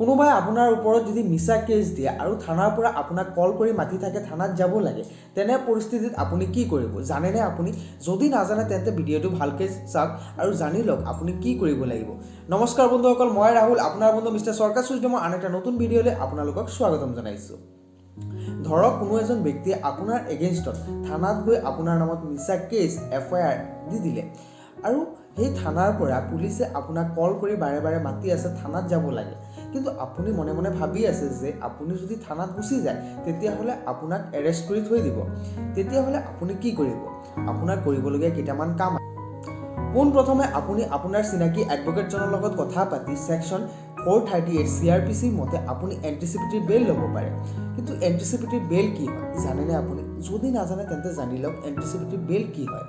কোনোবাই আপোনাৰ ওপৰত যদি মিছা কেছ দিয়ে আৰু থানাৰ পৰা আপোনাক কল কৰি মাতি থাকে থানাত যাব লাগে, তেনে পৰিস্থিতিত আপুনি কি কৰিব জানেনে? আপুনি যদি নাজানে তেন্তে ভিডিঅ'টো ভালকৈ চাওক আৰু জানি লওক আপুনি কি কৰিব লাগিব। নমস্কাৰ বন্ধুসকল, মই ৰাহুল, আপোনাৰ বন্ধু মিষ্টাৰ সৰকাৰ চুইডমৰ আন এটা নতুন ভিডিঅ'লৈ আপোনালোকক স্বাগতম জনাইছোঁ। ধৰক কোনো এজন ব্যক্তিয়ে আপোনাৰ এগেইনষ্টত থানাত গৈ আপোনাৰ নামত মিছা কেছ FIR দি দিলে আৰু সেই থানাৰ পৰা পুলিচে আপোনাক কল কৰি বাৰে বাৰে মাতি আছে থানাত যাব লাগে, কিন্তু আপুনি মনে মনে ভাবি আছে যে আপুনি যদি থানাত গুচি যায় তেতিয়াহ'লে আপোনাক এৰেষ্ট কৰি থৈ দিব। তেতিয়াহ'লে আপুনি কি কৰিব? আপোনাৰ কৰিবলগীয়া কেইটামান কাম। পোনপ্ৰথমে আপুনি আপোনাৰ চিনাকি এডভকেটজনৰ লগত কথা পাতি ছেকশ্যন 438 CRPC মতে আপুনি এণ্টিচিপেটৰী বেইল ল'ব পাৰে। কিন্তু এণ্টিচিপেটৰী বেইল কি হয় জানেনে আপুনি? যদি নাজানে তেন্তে জানি লওক এণ্টিচিপেটৰী বেইল কি হয়।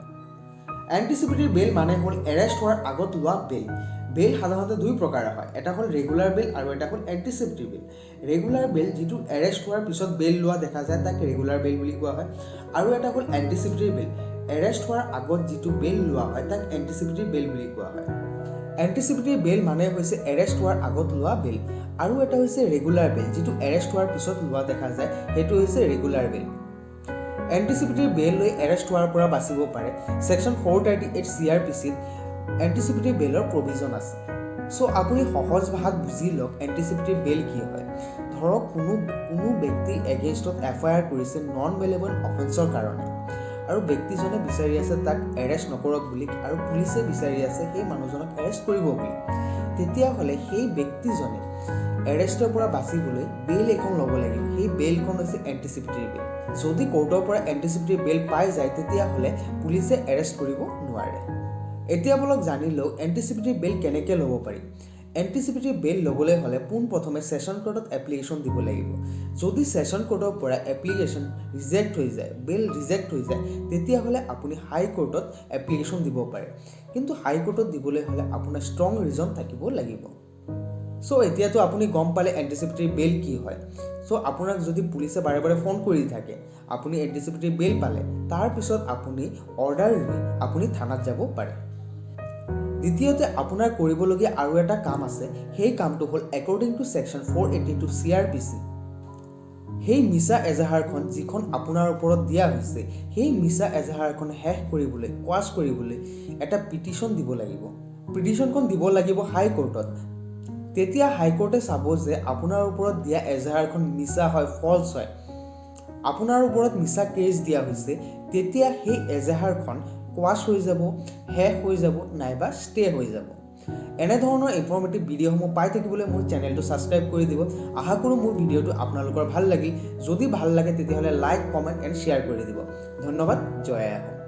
এণ্টিচিপেটৰী বেইল মানে হ'ল এৰেষ্ট হোৱাৰ আগত লোৱা বেইল। বেইল সাধাৰণতে দুই প্ৰকাৰৰ হয়, এটা হ'ল ৰেগুলাৰ বেইল আৰু এটা হ'ল এণ্টিচিপেটৰী বেইল। ৰেগুলাৰ বেইল যিটো এৰেষ্ট হোৱাৰ পিছত বেইল লোৱা দেখা যায় তাক ৰেগুলাৰ বেইল বুলি কোৱা হয়, আৰু এটা হ'ল এণ্টিচিপেটৰী বেইল। এৰেষ্ট হোৱাৰ আগত যিটো বেইল লোৱা হয় তাক এণ্টিচিপেটৰী বেইল বুলি কোৱা হয়। এণ্টিচিপেটৰী বেইল মানে হৈছে এৰেষ্ট হোৱাৰ আগত লোৱা বেইল, আৰু এটা হৈছে ৰেগুলাৰ বেইল যিটো এৰেষ্ট হোৱাৰ পিছত লোৱা দেখা যায়, সেইটো হৈছে ৰেগুলাৰ বেইল। এণ্টিচিপেটৰী বেইল লৈ এৰেষ্ট হোৱাৰ পৰা বাচিব পাৰে। ছেকশ্যন 438 CRPCত এণ্টিচিপেটৰী বেইলৰ প্ৰভিজন আছে। চ' আপুনি সহজ ভাষাত বুজি লওক এণ্টিচিপেটৰী বেইল কি হয়। ধৰক কোনো ব্যক্তিৰ এগেইনষ্টত FIR কৰিছে নন বেইলেবল অফেন্সৰ কাৰণে, আৰু ব্যক্তিজনে বিচাৰি আছে তাক এৰেষ্ট নকৰক বুলি, আৰু পুলিচে বিচাৰি আছে সেই মানুহজনক এৰেষ্ট কৰিব বুলি। তেতিয়াহ'লে সেই ব্যক্তিজনে এৰেষ্টৰ পৰা বাচিবলৈ বেইল এখন ল'ব লাগিব। সেই বেইলখন হৈছে এণ্টিচিপেটৰী বেইল। যদি কোৰ্টৰ পৰা এণ্টিচিপেটৰী বেইল পাই যায় তেতিয়াহ'লে পুলিচে এৰেষ্ট কৰিব নোৱাৰে। এতিয়া বলক জানি লওক এণ্টিচিপেটৰী বেইল কেনেকৈ ল'ব পাৰি। এণ্টিচিপেটৰী বেইল ল'বলৈ হ'লে পোনপ্ৰথমে ছেশ্যন কোৰ্টত এপ্লিকেশ্যন দিব লাগিব। যদি ছেশ্যন কোৰ্টৰ পৰা এপ্লিকেশ্যন ৰিজেক্ট হৈ যায়, বেইল ৰিজেক্ট হৈ যায়, তেতিয়াহ'লে আপুনি হাই কোৰ্টত এপ্লিকেশ্যন দিব পাৰে। কিন্তু হাই কোৰ্টত দিবলৈ হ'লে আপোনাৰ ষ্ট্ৰং ৰিজন থাকিব লাগিব। চ' এতিয়াতো আপুনি গম পালে এণ্টিচিপেটৰী বেইল কি হয়। চ' আপোনাক যদি পুলিচে বাৰে বাৰে ফোন কৰি থাকে, আপুনি এণ্টিচিপেটৰী বেইল পালে, তাৰপিছত আপুনি অৰ্ডাৰ লৈ আপুনি থানাত যাব পাৰে। দ্বিতীয়তে আপোনাৰ কৰিবলগীয়া আৰু এটা কাম আছে, সেই কামটো হ'ল একৰ্ডিং টু ছেকশ্যন 482 CRPC সেই মিছা এজাহাৰখন যিখন আপোনাৰ ওপৰত দিয়া হৈছে, সেই মিছা এজাহাৰখন শেষ কৰিবলৈ, কোৱাছ কৰিবলৈ এটা পিটিশ্যন দিব লাগিব। পিটিশ্যনখন দিব লাগিব হাই কোৰ্টত। তেতিয়া হাইকোৰ্টে চাব যে আপোনাৰ ওপৰত দিয়া এজাহাৰখন মিছা হয়, ফলছ হয়, আপোনাৰ ওপৰত মিছা কেছ দিয়া হৈছে, তেতিয়া সেই এজাহাৰখন কোৱাছ হৈ যাব, শেষ হৈ যাব, নাইবা ষ্টে হৈ যাব। এনেধৰণৰ ইনফৰ্মেটিভ ভিডিঅ'সমূহ পাই থাকিবলৈ মোৰ চেনেলটো ছাবস্ক্ৰাইব কৰি দিব। আশা কৰোঁ মোৰ ভিডিঅ'টো আপোনালোকৰ ভাল লাগিল। যদি ভাল লাগে তেতিয়াহ'লে লাইক, কমেণ্ট এণ্ড শ্বেয়াৰ কৰি দিব। ধন্যবাদ। জয় আই অসম।